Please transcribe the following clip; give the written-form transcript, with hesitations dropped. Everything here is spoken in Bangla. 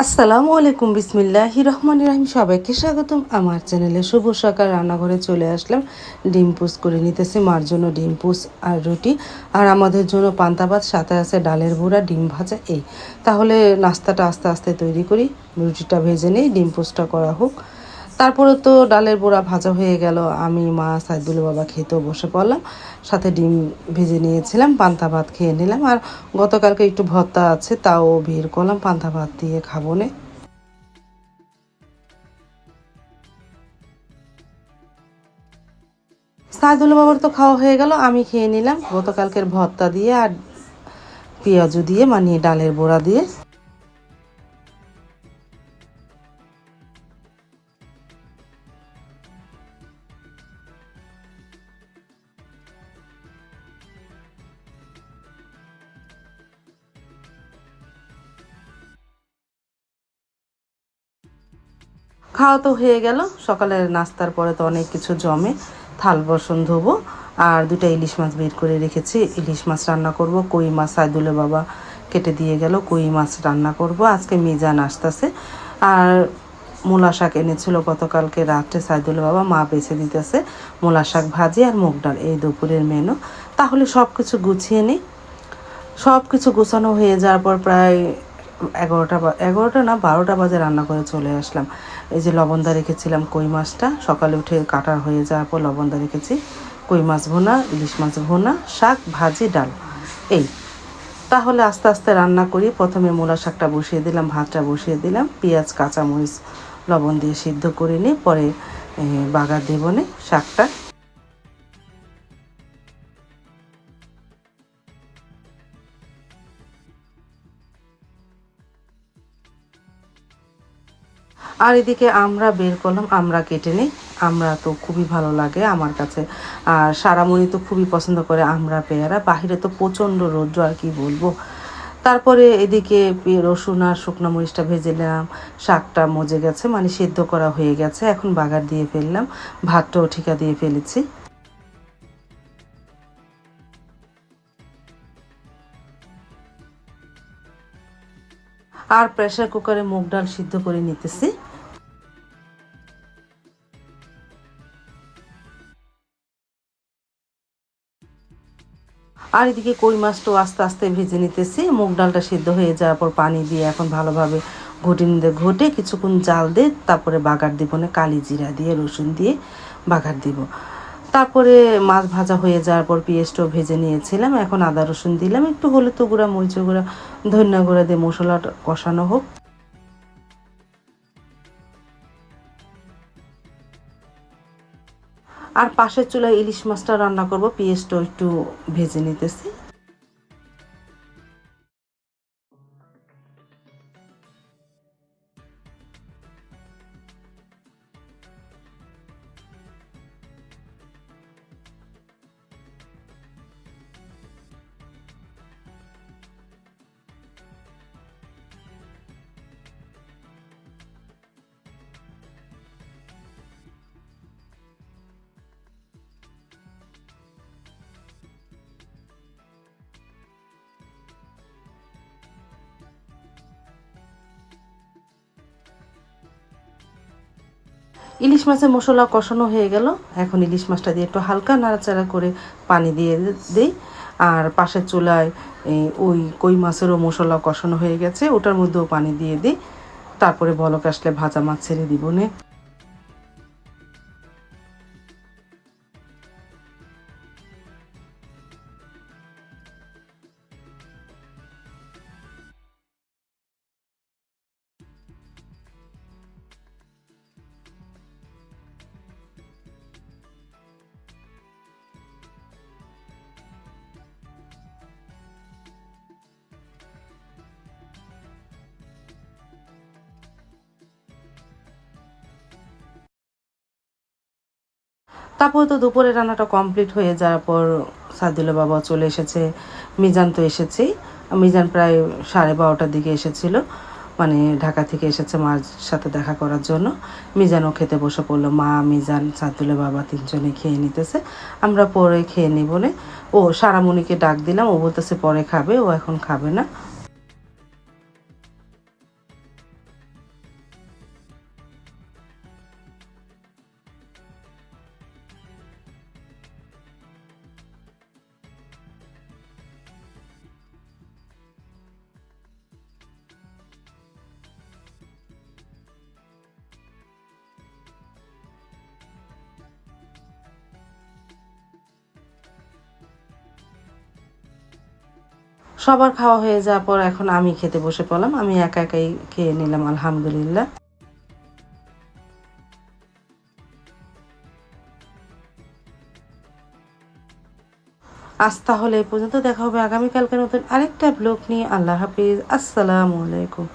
আসসালামু আলাইকুম, বিসমিল্লাহির রহমানির রহিম। সবাইকে স্বাগতম আমার চ্যানেলে। শুভ সকাল। রান্নাঘরে চলে আসলাম। ডিম পুস করে নিতেছি। মার জন্য ডিম পুস আর রুটি, আর আমাদের জন্য পান্তা ভাত, সাথে আছে ডালের বড়া, ডিম ভাজা। এই তাহলে নাস্তাটা আস্তে আস্তে তৈরি করি। রুটিটা ভেজে নিই, ডিম পুসটা করা হোক। তারপরে তো ডালের বড়া ভাজা হয়ে গেল। আমি, মা, সাইদুল বাবা খেতেও বসে পড়লাম। সাথে ডিম ভেজে নিয়েছিলাম, পান্তা ভাত খেয়ে নিলাম। আর গতকালকে একটু ভর্তা আছে, তাও বের করলাম, পান্তা ভাত দিয়ে খাবো নে। সাইদুল বাবার তো খাওয়া হয়ে গেল, আমি খেয়ে নিলাম গতকালকের ভর্তা দিয়ে আর পেঁয়াজু দিয়ে, মানে ডালের বড়া দিয়ে। খাওয়া তো হয়ে গেল। সকালের নাস্তার পরে তো অনেক কিছু জমে। থাল বাসন ধোবো। আর দুটো ইলিশ মাছ বের করে রেখেছি, ইলিশ মাছ রান্না করব। কই মাছ সাইদুলে বাবা কেটে দিয়ে গেল, কই মাছ রান্না করব। আজকে মিজান আসতেছে। আর মূলা শাক এনেছিল গতকালকে রাত্রে সাইদুল বাবা, মা বেছে দিতেছে। মূলা শাক ভাজি আর মুগ ডাল, এই দুপুরের মেনু। তাহলে সব কিছু গুছিয়ে নিই। সব কিছু গোছানো হয়ে যাওয়ার পর প্রায় 11টা না 12টা বাজে রান্না করে চলে আসলাম। এই যে লবণদা রেখেছিলাম কই মাছটা, সকালে উঠে কাটা হয়ে যাওয়ার পর লবণদা রেখেছি। কই মাছ ভুনা, ইলিশ মাছ ভুনা, শাক ভাজি, ডাল। এই তাহলে আস্তে আস্তে রান্না করি। প্রথমে মূলা শাকটা বসিয়ে দিলাম, ভাতটা বসিয়ে দিলাম, পেঁয়াজ কাঁচামরিচ লবণ দিয়ে সিদ্ধ করে নিই, পরে বাগার দেবো নে শাকটা। আর এদিকে আমরা বের করলাম, আমরা কেটে নিই। আমরা তো খুবই ভালো লাগে আমার কাছে। আর সারামণি তো খুবই পছন্দ করে আমরা পেয়ারা। বাহিরে তো প্রচণ্ড রৌদ্র, আর কি বলবো। তারপরে এদিকে রসুন আর শুকনো মরিচটা ভেজে নিলাম। শাকটা মজে গেছে, মানে সেদ্ধ করা হয়ে গেছে। এখন বাগার দিয়ে ফেললাম, ভাতটাও ঠিকা দিয়ে ফেলেছি। আর প্রেসার কুকারে মুগ ডাল সিদ্ধ করে নিতেছি। আর এদিকে কই মাছটাও আস্তে আস্তে ভেজে নিতেছি। মুগ ডালটা সিদ্ধ হয়ে যাওয়ার পর পানি দিয়ে এখন ভালোভাবে ঘটে নিতে, ঘটে কিছুক্ষণ জাল দিয়ে তারপরে বাগার দিব, না কালি জিরা দিয়ে রসুন দিয়ে বাগার দিব। তারপরে মাছ ভাজা হয়ে যাওয়ার পর পেঁয়াজটাও ভেজে নিয়েছিলাম। এখন আদা রসুন দিলাম, একটু হলুদ গুঁড়া, মরিচ গুঁড়া, ধনিয়া গুঁড়া দিয়ে মশলাটা কষানো হোক। আর পাশের চুলায় ইলিশ মাছটা রান্না করব, পেঁয়াজটাও একটু ভেজে নিতেছি। ইলিশ মাছের মশলা কষানো হয়ে গেল। এখন ইলিশ মাছটা দিয়ে একটু হালকা নাড়াচাড়া করে পানি দিয়ে দিই। আর পাশের চুলায় ওই কই মাছেরও মশলা কষানো হয়ে গেছে, ওটার মধ্যেও পানি দিয়ে দিই। তারপরে বলক আসলে ভাজা মাছ ছেড়ে দিব নে। তারপর তো দুপুরে রান্নাটা কমপ্লিট হয়ে যাওয়ার পর সাদুল্লা বাবা চলে এসেছে। মিজান তো এসেছেই। মিজান প্রায় 12:30টার দিকে এসেছিল, মানে ঢাকা থেকে এসেছে মার সাথে দেখা করার জন্য। মিজানও খেতে বসে পড়লো। মা, মিজান, সাদুল্লা বাবা তিনজনে খেয়ে নিতেছে। আমরা পরে খেয়ে নিই বলে ও সারামণিকে ডাক দিলাম, ও বলতেছে পরে খাবে, ও এখন খাবে না। সবার খাওয়া হয়ে যাওয়ার পর এখন আমি খেতে বসে পড়লাম। আমি একা একাই খেয়ে নিলাম আলহামদুলিল্লাহ। আজ তাহলে এই পর্যন্ত, দেখা হবে আগামীকালকে নতুন আরেকটা ব্লগ নিয়ে। আল্লাহ হাফিজ, আসসালামু আলাইকুম।